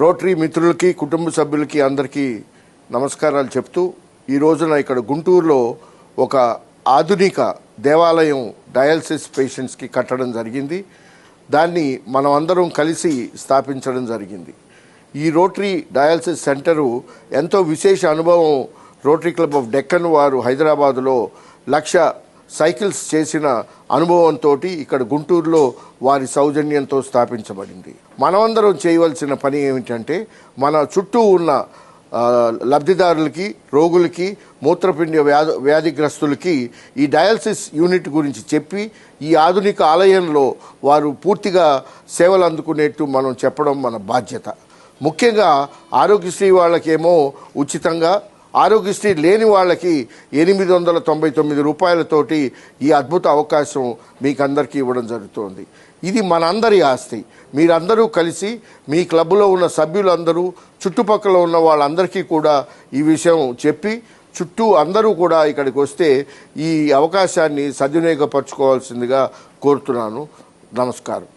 Rotary మిత్రులకి కుటుంబ సభ్యులకి అందరికీ నమస్కారాలు చెప్తూ ఈ రోజున ఇక్కడ గుంటూరులో ఒక ఆధునిక దేవాలయం డయాలసిస్ పేషెంట్స్కి కట్టడం జరిగింది. దాన్ని మనం అందరం కలిసి స్థాపించడం జరిగింది. ఈ రోటరీ డయాలసిస్ సెంటరు ఎంతో విశేష అనుభవం రోటరీ క్లబ్ ఆఫ్ డెక్కన్ వారు హైదరాబాదులో 1,00,000 సైకిల్స్ చేసిన అనుభవంతో ఇక్కడ గుంటూరులో వారి సౌజన్యంతో స్థాపించబడింది. మనమందరం చేయవలసిన పని ఏమిటంటే మన చుట్టూ ఉన్న లబ్ధిదారులకి, రోగులకి, మూత్రపిండ వ్యాధిగ్రస్తులకి ఈ డయాలసిస్ యూనిట్ గురించి చెప్పి ఈ ఆధునిక ఆలయంలో వారు పూర్తిగా సేవలు అందుకునేట్టు మనం చెప్పడం మన బాధ్యత. ముఖ్యంగా ఆరోగ్యశ్రీ వాళ్ళకేమో ఉచితంగా, ఆరోగ్యశ్రీ లేని వాళ్ళకి 899 రూపాయలతోటి ఈ అద్భుత అవకాశం మీకు అందరికీ ఇవ్వడం జరుగుతోంది. ఇది మనందరి ఆస్తి. మీరందరూ కలిసి మీ క్లబ్లో ఉన్న సభ్యులందరూ, చుట్టుపక్కల ఉన్న వాళ్ళందరికీ కూడా ఈ విషయం చెప్పి చుట్టూ అందరూ కూడా ఇక్కడికి వస్తే ఈ అవకాశాన్ని సద్వినియోగపరచుకోవాల్సిందిగా కోరుతున్నాను. నమస్కారం.